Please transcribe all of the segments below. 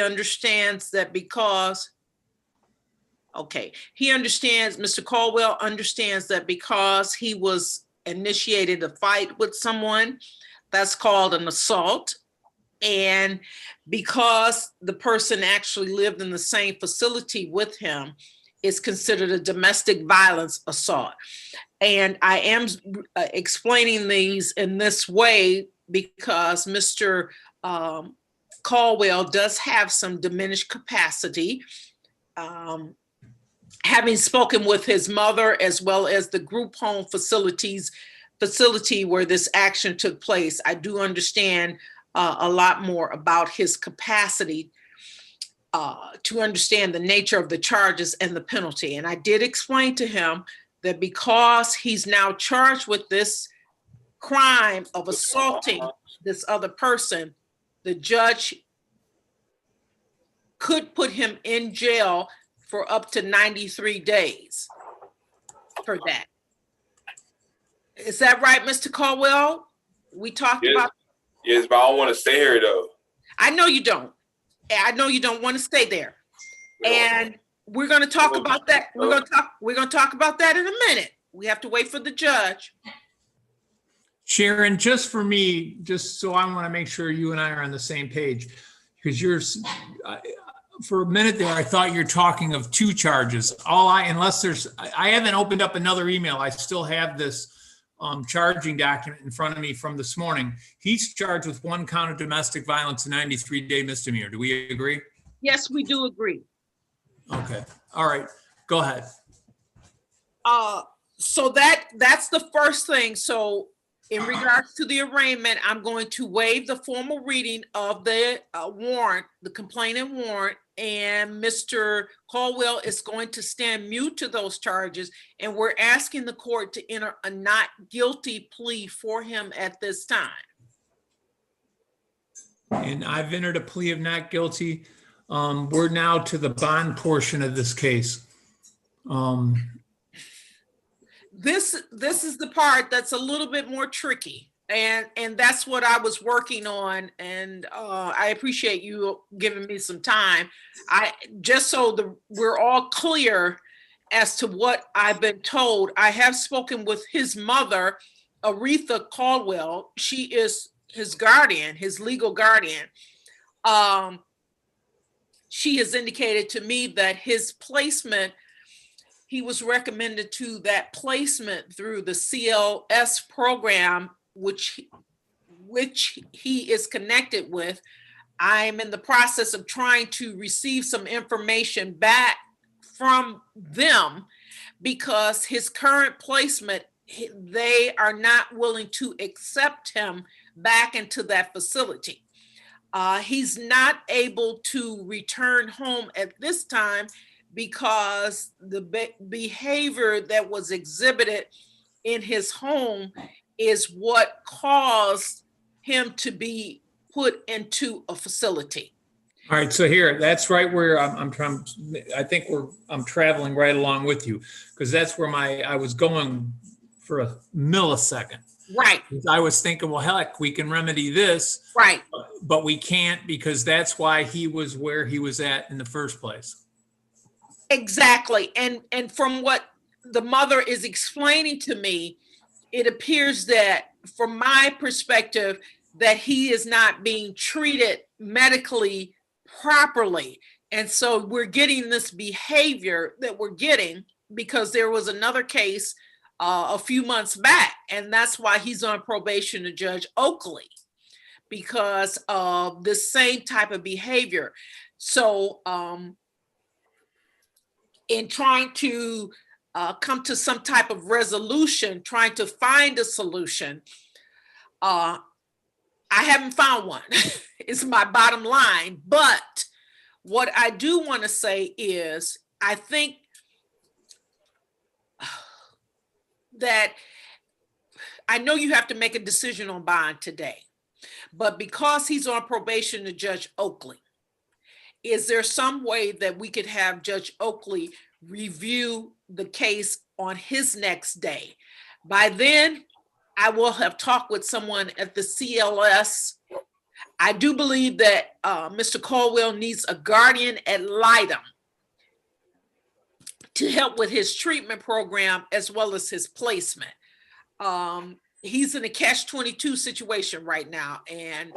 understands that because, he understands, Mr. Caldwell understands that because he was initiated a fight with someone, that's called an assault. And because the person actually lived in the same facility with him, it's considered a domestic violence assault. And I am explaining these in this way because Mr. Caldwell does have some diminished capacity. Having spoken with his mother as well as the group home facility where this action took place, I do understand a lot more about his capacity to understand the nature of the charges and the penalty. And I did explain to him that because he's now charged with this crime of assaulting this other person, the judge could put him in jail for up to 93 days for that. Is that right, Mr. Caldwell? We talked about. Yes, but I don't want to stay here though. I know you don't. I know you don't want to stay there. And we're going to talk about that. We're going to talk about that in a minute. We have to wait for the judge. Sharon, just for me, just so I want to make sure you and I are on the same page, because for a minute there, I thought you're talking of two charges. I haven't opened up another email. I still have this charging document in front of me from this morning. He's charged with 1 count of domestic violence, a 93-day misdemeanor. Do we agree? Yes, we do agree. Okay. All right. Go ahead. So that's the first thing. So in regards to the arraignment, I'm going to waive the formal reading of the warrant, the complainant warrant, and Mr. Caldwell is going to stand mute to those charges. And we're asking the court to enter a not guilty plea for him at this time. And I've entered a plea of not guilty. We're now to the bond portion of this case. This is the part that's a little bit more tricky, and that's what I was working on. And I appreciate you giving me some time. Just so we're all clear as to what I've been told. I have spoken with his mother, Aretha Caldwell. She is his guardian, his legal guardian. She has indicated to me that his placement, he was recommended to that placement through the CLS program, which he is connected with. I'm in the process of trying to receive some information back from them because his current placement, they are not willing to accept him back into that facility. He's not able to return home at this time because the behavior that was exhibited in his home is what caused him to be put into a facility. All right, so here, that's right where I'm trying. I think I'm traveling right along with you because that's where I was going for a millisecond. Right. I was thinking, well, heck, we can remedy this. Right. But we can't because that's why he was where he was at in the first place. Exactly. And from what the mother is explaining to me, it appears that from my perspective, that he is not being treated medically properly. And so we're getting this behavior that we're getting because there was another case a few months back, and that's why he's on probation to Judge Oakley because of the same type of behavior. So in trying to come to some type of resolution, trying to find a solution, I haven't found one. It's my bottom line. But what I do want to say is, I think that I know you have to make a decision on bond today, but because he's on probation to Judge Oakley, is there some way that we could have Judge Oakley review the case on his next day? By then, I will have talked with someone at the CLS. I do believe that Mr. Caldwell needs a guardian ad litem to help with his treatment program as well as his placement. He's in a catch-22 situation right now, and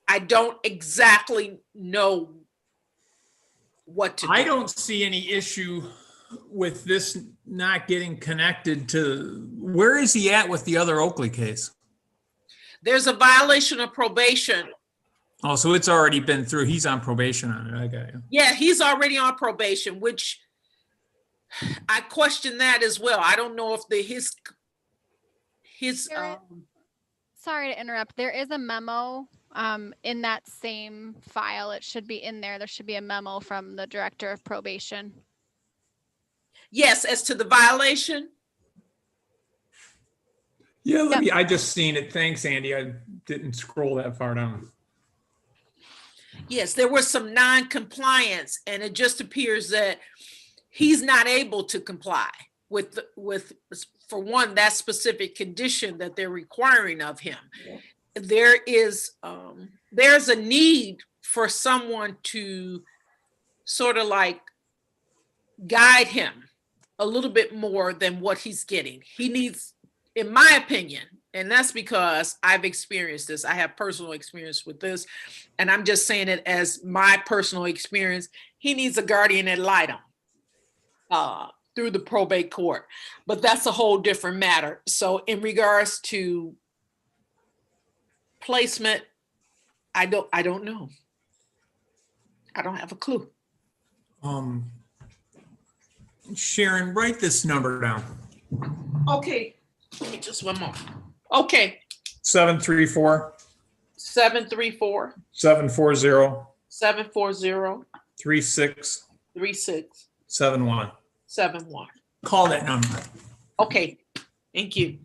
I don't exactly know what to do. I don't see any issue with this not getting connected to, where is he at with the other Oakley case? There's a violation of probation. Oh, so it's already been through. He's on probation on it. I got you. Yeah, he's already on probation, which I question that as well. I don't know if his There Sorry to interrupt. There is a memo in that same file. It should be in there. There should be a memo from the director of probation. yes, as to the violation. Yeah, let me, I just seen it. Thanks, Andy. I didn't scroll that far down. Yes, there was some non-compliance, and it just appears that he's not able to comply with for one, that specific condition that they're requiring of him. There is there's a need for someone to sort of like guide him a little bit more than what he's getting. He needs, in my opinion, and that's because I've experienced this. I have personal experience with this, and I'm just saying it as my personal experience. He needs a guardian ad litem through the probate court, but that's a whole different matter. So in regards to placement, I don't know. I don't have a clue. Sharon, write this number down. Okay, give me just one more. Okay, 734 734 740 740 3671. 71. Call that number. Okay, thank you.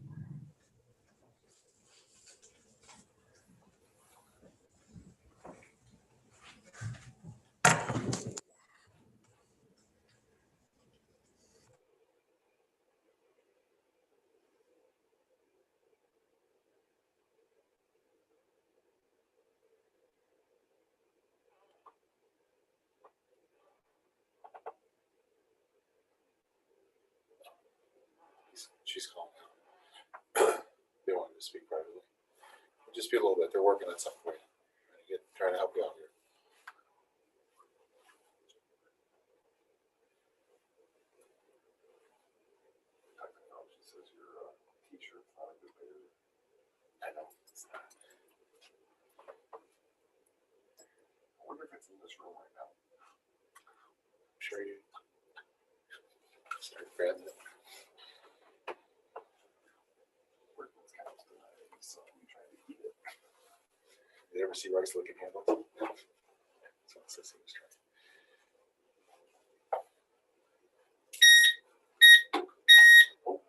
She's calling now. They wanted to speak privately. Just be a little bit. They're working on something for you. Trying to help you out here. She says you're a teacher, not a good behavior. I know. It's not. I wonder if it's in this room right now. I'm sure you start grabbing it. Did you ever see rice looking handles? That's what Sissy was trying. Oh,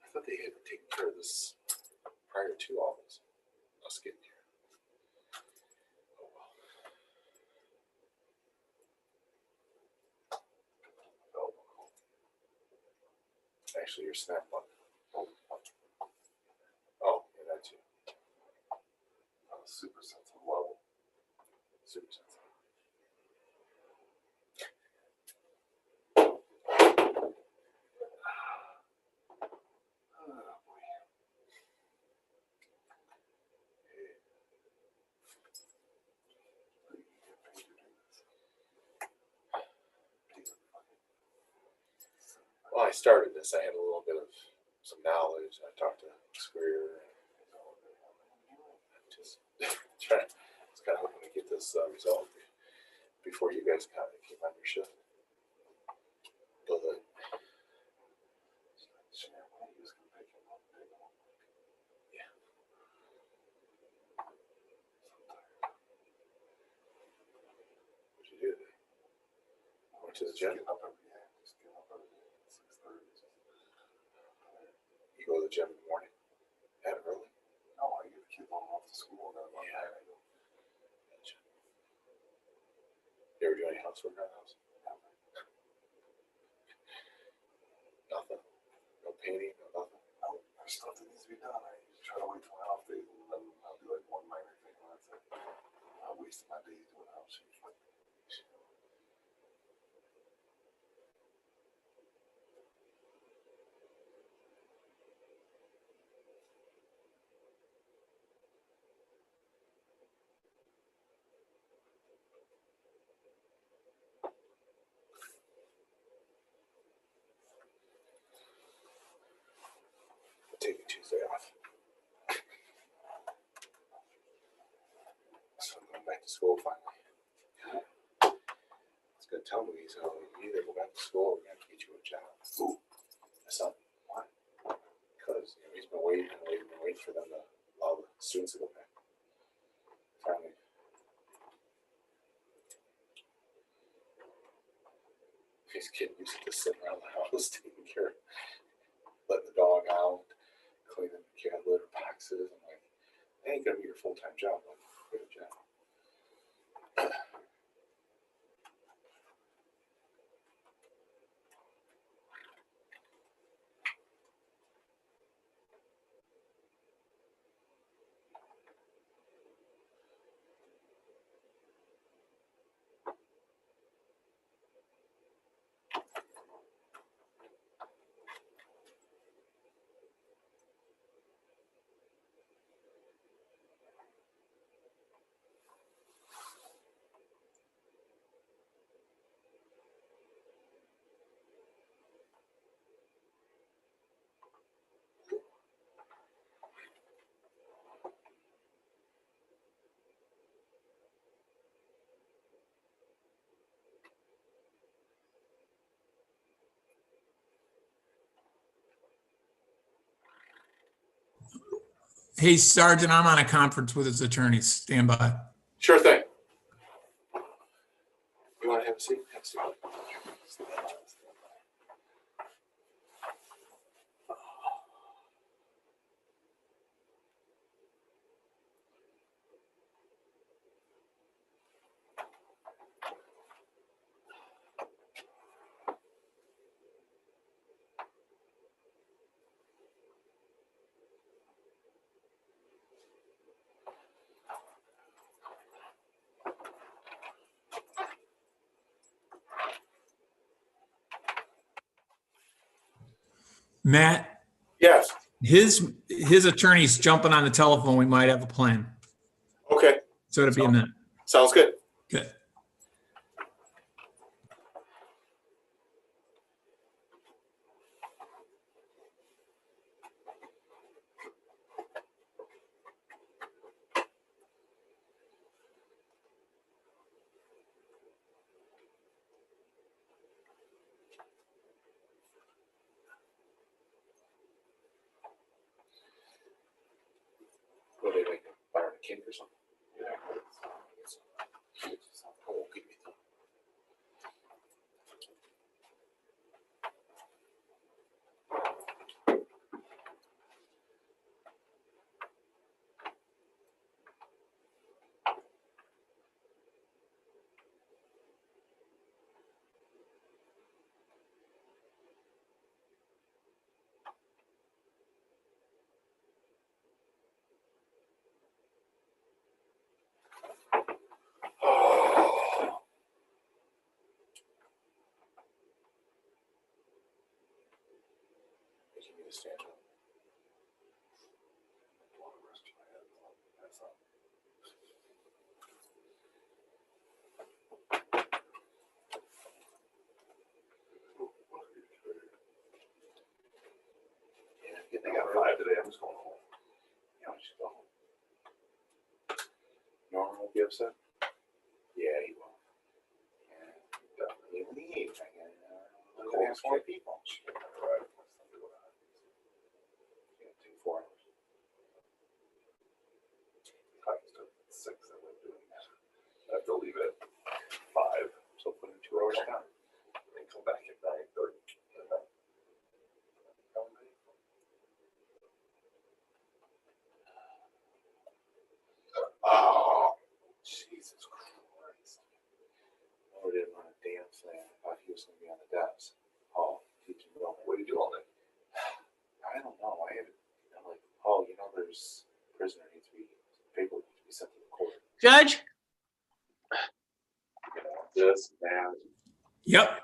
I thought they had taken care of this prior to all this. Us getting here. Oh well. Actually, your snap button. Oh, yeah, that too. Super sensitive level. Super sensitive. Oh, boy. Well, I started this. I had a little bit of some knowledge. I talked to Square. Just trying. Just kind of hoping to get this resolved before you guys kind of came on your shift. But yeah. What'd you do today? I went to the gym. You go to the gym in the morning? That early? No, I get the kids on off to school. Yeah, I know. Gotcha. You ever do any housework around the house? Nothing? No painting? No nothing? No, there's stuff that needs to be done. going back to school finally. It's gonna tell me, so you either go back to school or we're gonna have to get you a job. Ooh. I said, why? Because he's been waiting and waiting and waiting for them to allow the students to go back. Finally. These kids used to sit around the house taking care of, letting the dog out, cleaning the cat litter boxes. I'm like, that ain't gonna be your full-time job. Like, quit a job. Hey, Sergeant, I'm on a conference with his attorneys. Stand by. Sure thing. You want to have a seat? Have a seat. Matt, Yes. his attorney's jumping on the telephone. We might have a plan. Okay. So it'll be a minute. Sounds good. Good. What are they like? Fire a kid or something? Yeah. Oh, give me that. Oh. Making me to stand up. That's all. Yeah, they got 5 today. I'm just going home. Yeah, I'm just going home. Norman will be upset. Yeah, he will. Yeah, definitely leave. I'm gonna ask more people. Right. Yeah, 4 hours. I can start at 6. I like doing that. I have to leave at 5, so put in 2 hours time. And come back at 9:30. Oh, Jesus Christ. I didn't run a damn thing. I thought he was going to be on the depths. Oh, teaching me all. What did you do all day? I don't know. I haven't, I'm like, oh, there's prisoner needs to be, paper needs to be sent to the court. Judge? This man. Yep.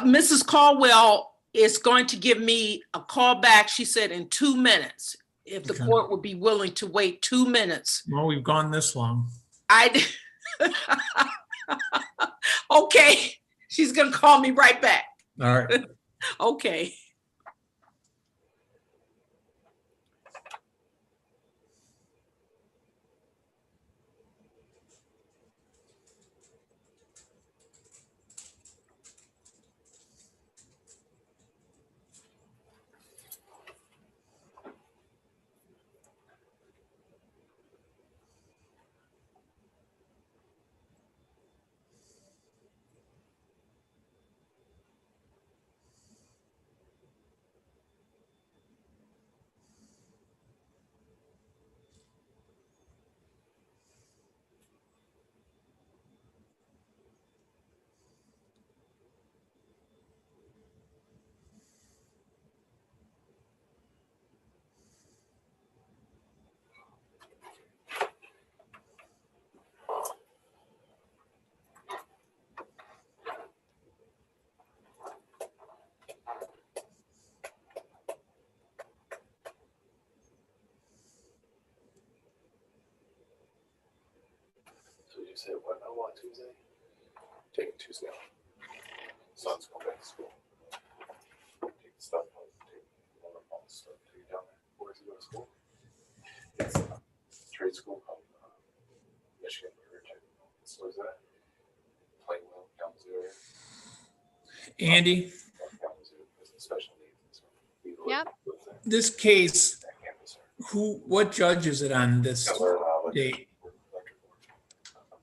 Mrs. Caldwell is going to give me a call back, she said, in 2 minutes. If the Okay. court would be willing to wait 2 minutes. Well, we've gone this long. Okay, she's gonna call me right back. All right. Okay. said what? Oh, on Tuesday? Taking Tuesday off. Son's going back to school. Take the stuff. Take one of all the stuff. Take it down there. Where does he go to school? It's a trade school called Michigan. So is that? Plainville, Kalamazoo area. Andy, Kalamazoo, special needs. Yep. this case, what judge is it on this date?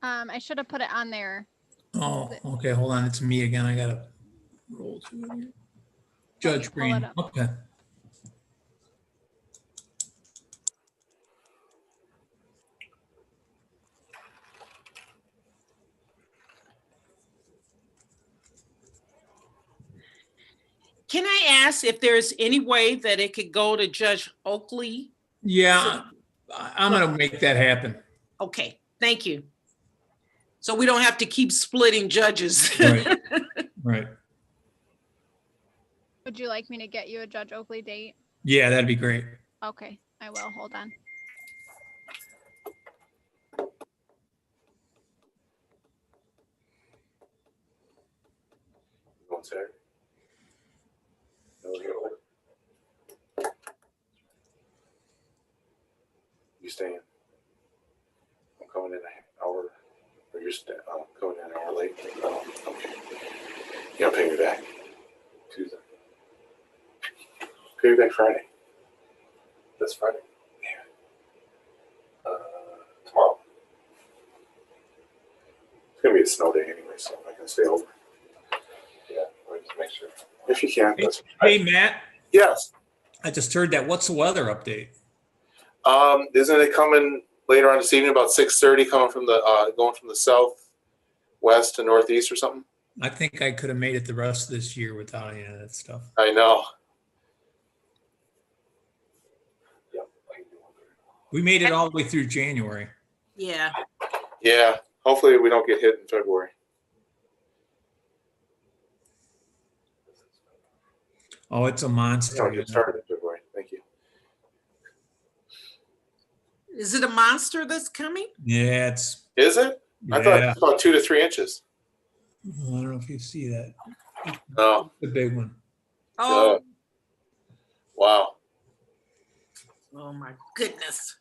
I should have put it on there. Oh, okay, hold on, it's me again, I gotta roll to it here. Judge Pull it Green, up. okay. Can I ask if there's any way that it could go to Judge Oakley? Yeah, I'm gonna make that happen. Okay, thank you. So we don't have to keep splitting judges. Right. Right, Would you like me to get you a Judge Oakley date? yeah, that'd be great. Okay, I will. Hold on. Going Saturday? No, you staying? I'm coming in an hour, or you're coming in an hour late? Okay. Yeah, I'll pay me back Tuesday. Pay me back Friday. This Friday? Yeah. Tomorrow. It's gonna be a snow day anyway, so I'm not gonna stay over. Yeah, we'll just make sure. If you can. That's Hey, Matt, yes. I just heard that. What's the weather update? Isn't it coming later on this evening about 6:30, coming from the going from the southwest to northeast or something? I think I could have made it the rest of this year without any of that stuff. I know. Yep. We made it all the way through January. Yeah. Yeah. Hopefully we don't get hit in February. Oh, it's a monster. No, it started in February. Thank you. Is it a monster that's coming? Yeah, it's. Is it? I thought it was about 2 to 3 inches. I don't know if you see that. No. The big one. Oh, Wow. oh my goodness.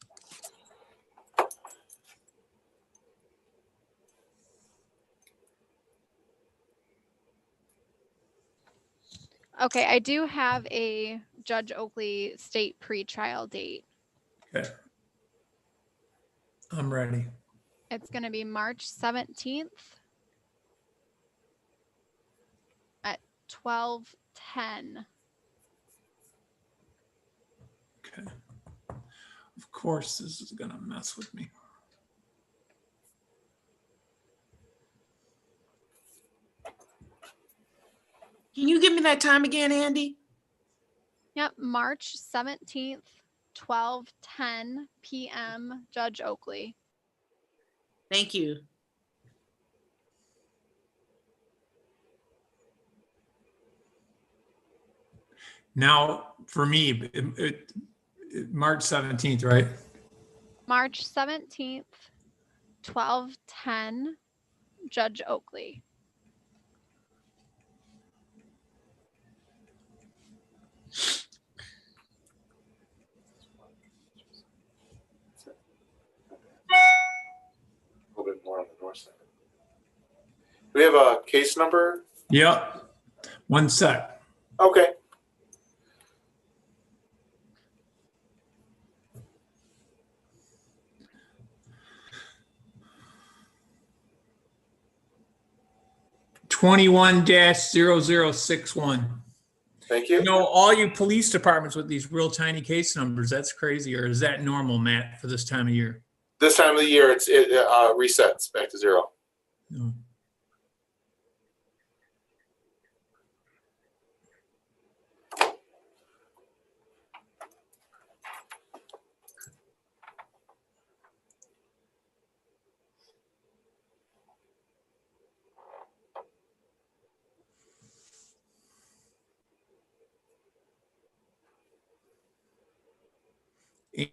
Okay, I do have a Judge Oakley state pretrial date. Okay. I'm ready. It's going to be March 17th at 12:10. Okay. Of course, this is gonna mess with me. Can you give me that time again, Andy? Yep, March 17th, 12:10 p.m. Judge Oakley. Thank you. Now, for me, March 17th, right? March 17th, 12:10 Judge Oakley. A little bit more on the north side. Do we have a case number? Yep. One sec. Okay. (21-0061). Thank you. You know, all you police departments with these real tiny case numbers, that's crazy. Or is that normal, Matt, for this time of year? This time of the year, it resets back to 0. No.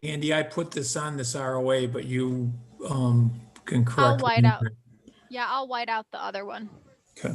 Andy, I put this on this ROA, but you can I'll correct. white out. Yeah, I'll white out the other one. Okay.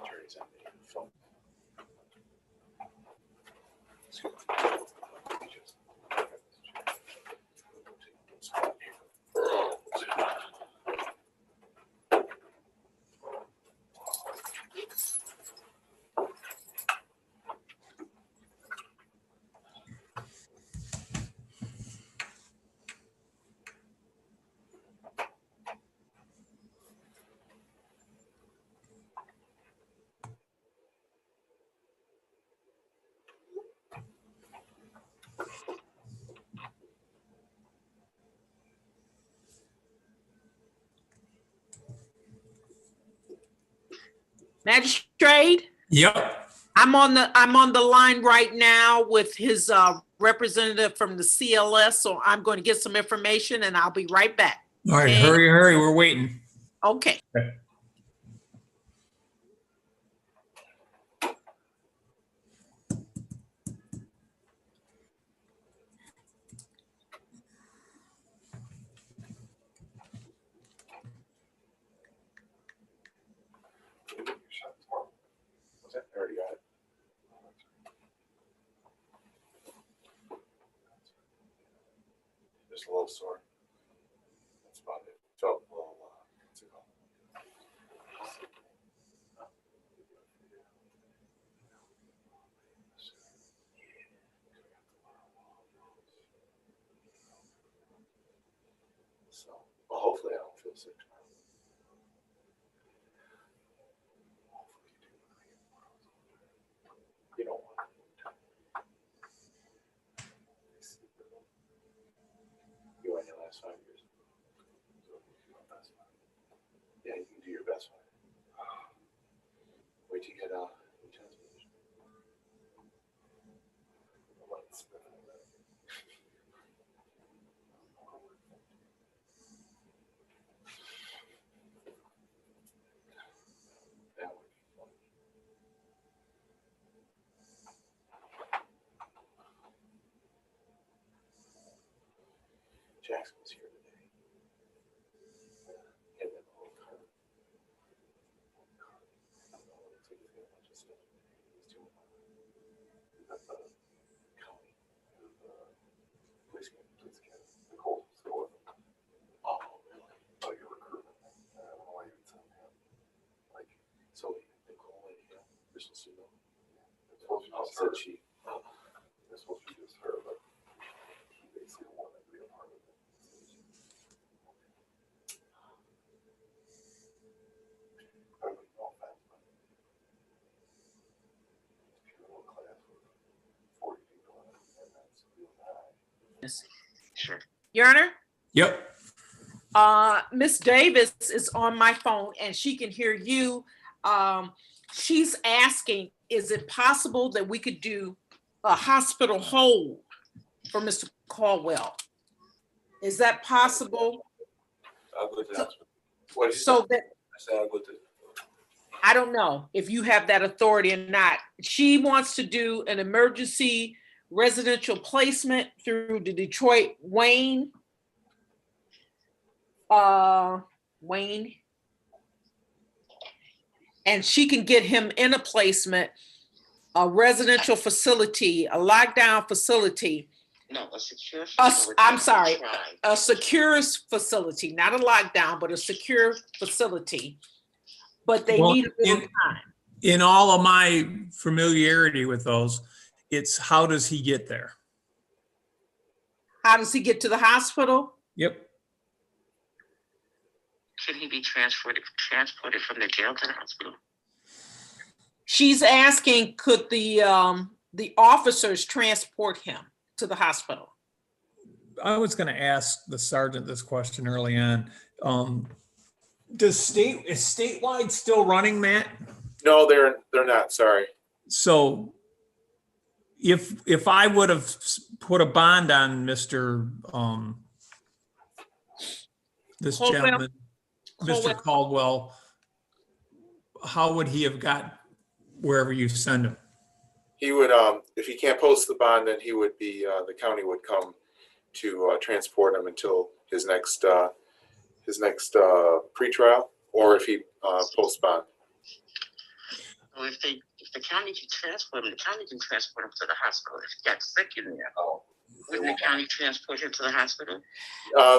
Attorney's on the phone. Magistrate, Yep. I'm on the line right now with his representative from the CLS, so I'm going to get some information and I'll be right back. All right. Okay. Hurry, hurry. We're waiting. Okay. Was that? I already got it. Just a little sore. That's about it. Felt a little, what's it called? So, well, hopefully I don't feel sick tomorrow. Hopefully you do. You don't want to. You went your last 5 years. Yeah, you can do your best one. Wait till you get lieutenant's position. Jackson was here today. And then the whole car. I don't know, it looks like he's got a bunch of stuff. He's doing we got the county, police academy, the Colts still with him. Oh, really? Oh, you're recruiting. I don't know why you would send him. Like, so Nicole and him, they're supposed to know. They're supposed to know. Said she. They're supposed to be just her, but he basically wanted to be a part of it. I don't know offense, but it's a little class with 40 people in it, and that's real high. Sure. Your Honor, Yep. Miss Davis is on my phone and she can hear you. She's asking, is it possible that we could do a hospital hold for Mr. Caldwell? Is that possible? I'll go to the hospital. What did you say? So that, I said I'll go to. I don't know if you have that authority or not. She wants to do an emergency residential placement through the Detroit Wayne. Wayne. And she can get him in a placement, a residential facility, a lockdown facility. No, a secure. I'm sorry, a secure facility, not a lockdown, but a secure facility. But they Well, need a little time. In all of my familiarity with those, it's how does he get there? How does he get to the hospital? Yep. Can he be transported from the jail to the hospital? She's asking, could the officers transport him to the hospital? I was going to ask the sergeant this question early on. Is statewide still running, Matt? No, they're not. Sorry. So if I would have put a bond on Mr. This Caldwell? gentleman, Mr. Caldwell, how would he have got wherever you send him? He would, if he can't post the bond, then he would be, the county would come to transport him until his next pretrial, or if he posts bond. Well, if the county can transport him, the county can transport him to the hospital. If he got sick in there, wouldn't the county transport him to the hospital?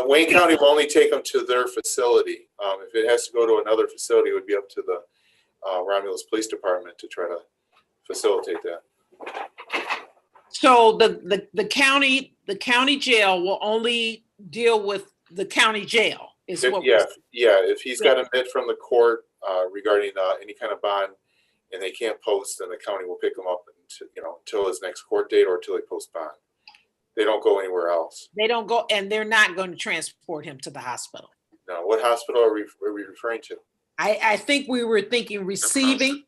Wayne County will only take him to their facility. If it has to go to another facility, it would be up to the Romulus Police Department to try to facilitate that. So the county jail will only deal with the county jail. Is what Yeah. If he's got a bid from the court regarding any kind of bond, and they can't post, then the county will pick him up until his next court date or until they post bond. They don't go anywhere else. They don't go, and they're not going to transport him to the hospital. No. What hospital are we referring to? I think we were thinking receiving.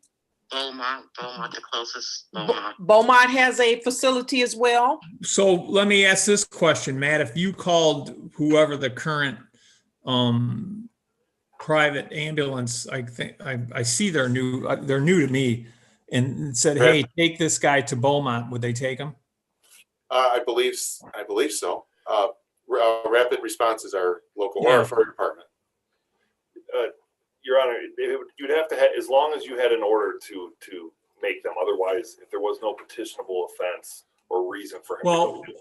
Beaumont, the closest. Beaumont. Beaumont has a facility as well. So let me ask this question, Matt. If you called whoever the current private ambulance, I think I see they're new to me, and said, "Hey, take this guy to Beaumont," would they take him? I believe so. Rapid response is our local Yeah. fire department. Your Honor, you'd have to have, as long as you had an order to make them. Otherwise, if there was no petitionable offense or reason for him Well, to go.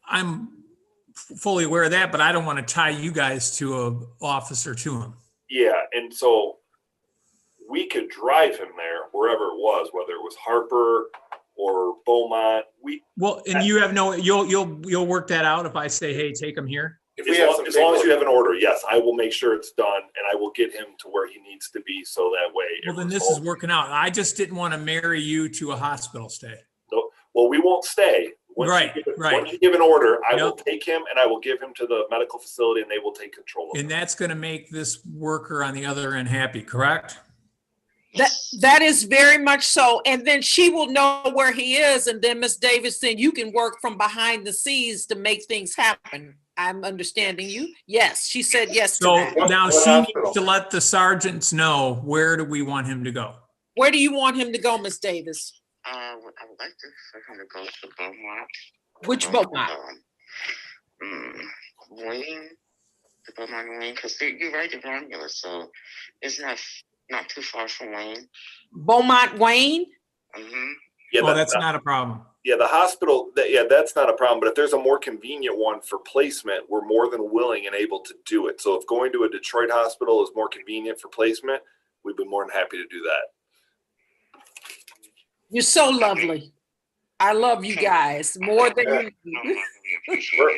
I'm fully aware of that, but I don't want to tie you guys to an officer to him. Yeah, and so we could drive him there wherever it was, whether it was Harper or Beaumont. Well, and you have you'll work that out if I say, "Hey, take him here." As long as you have an order, yes, I will make sure it's done, and I will get him to where he needs to be, so that way. Well, then this is working out. I just didn't want to marry you to a hospital stay. Well, we won't stay. Right. Once you give an order, I will take him and I will give him to the medical facility, and they will take control of him. And that's going to make this worker on the other end happy, correct? That is very much so. And then she will know where he is. And then Ms. Davis, then you can work from behind the scenes to make things happen. I'm understanding you. Yes, she said yes to So that. now What she hospital? needs to let the sergeants know, where do we want him to go? Where do you want him to go, Ms. Davis? I would like for him to go to Beaumont. Which Beaumont? Wayne, the Beaumont Wayne, because you're right in Romulus, so it's not too far from Wayne. Beaumont Wayne? Mm-hmm. Yeah, Oh, that's not a problem. yeah, the hospital, that's not a problem. But if there's a more convenient one for placement, we're more than willing and able to do it. So if going to a Detroit hospital is more convenient for placement, we'd be more than happy to do that. You're so lovely. I love you guys more than you.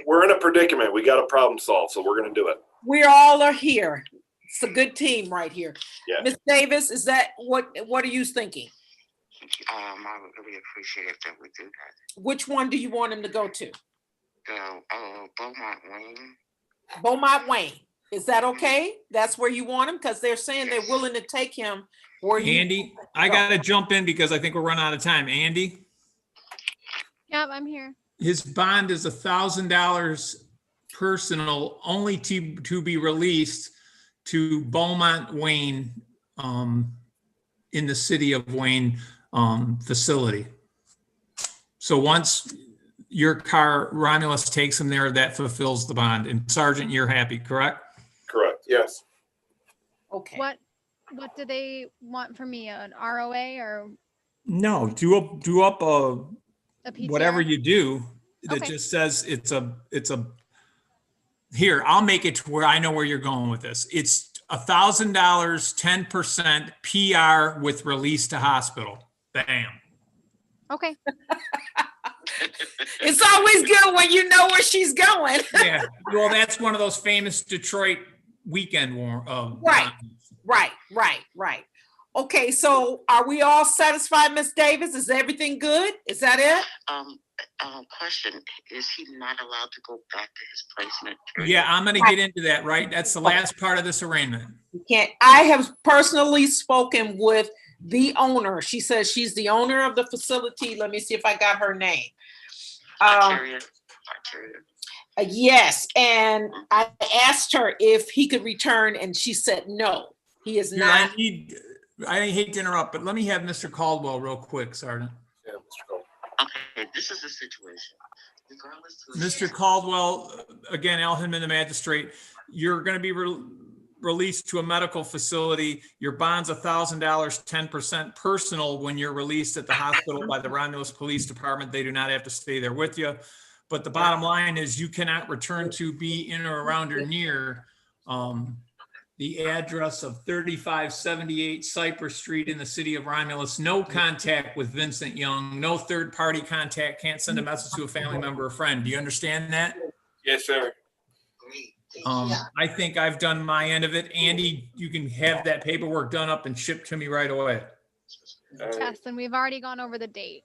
We're in a predicament. We got a problem solved, so we're going to do it. We all are here. It's a good team right here. Yeah. Ms. Davis, is that what are you thinking? I would really appreciate if that would do that. Which one do you want him to go to? Beaumont Wayne. Beaumont Wayne. Is that okay? That's where you want him? Because they're saying they're willing to take him where you. Andy, I got to jump in because I think we're running out of time. Andy, Yep, I'm here. his bond is $1,000 personal, only to be released to Beaumont Wayne in the city of Wayne facility. So once your car, Romulus takes him there, that fulfills the bond. And Sergeant, you're happy, correct? Correct. Yes. Okay. What do they want from me? An ROA or No, do up a a PTR? whatever you do that Okay. just says it's a here, I'll make it to where I know where you're going with this. It's $1,000, 10% PR with release to hospital. Bam. Okay. It's always good when you know where she's going. Yeah. Well, that's one of those famous Detroit weekend Right. Right. Okay, so are we all satisfied, Ms. Davis? Is everything good? Is that it? Question: is he not allowed to go back to his placement? Yeah, I'm going to get into that, right? That's the last part of this arraignment. You can't. I have personally spoken with the owner. She says she's the owner of the facility. Let me see if I got her name. Criteria. Yes, and I asked her if he could return, and she said no, he is Here, not. I hate to interrupt, but let me have Mr. Caldwell real quick, Sergeant. Yeah, Mr. Cole. Okay, this is the situation. Regardless to Mr. Caldwell, again, Al Hindman, the magistrate, you're going to be released to a medical facility. Your bond's $1,000, 10% personal when you're released at the hospital by the Romulus Police Department. They do not have to stay there with you. But the bottom line is you cannot return to be in or around or near the address of 3578 Cypress Street in the city of Romulus. No contact with Vincent Young, no third-party contact, can't send a message to a family member or friend. Do you understand that? Yes, sir. I think I've done my end of it. Andy, you can have that paperwork done up and shipped to me right away. Yes, and we've already gone over the date.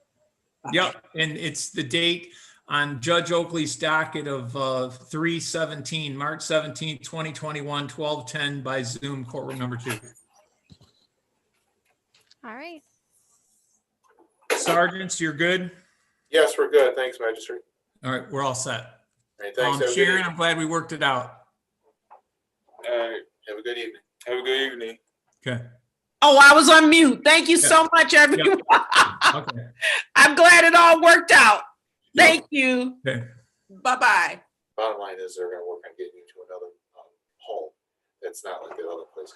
Yep, and it's the date on Judge Oakley's docket of 3/17, March 17th, 2021, 12:10 by Zoom, courtroom number 2. All right. Sergeants, you're good? Yes, we're good. Thanks, Magistrate. All right, we're all set. All right, thanks. Have a good Sharon, evening. I'm glad we worked it out. All right. Have a good evening. Have a good evening. Okay. Oh, I was on mute. Thank you so much, everyone. Okay. I'm glad it all worked out. Thank you. Okay. Bye-bye. Bottom line is they're gonna work on getting you to another home that's not like the other place.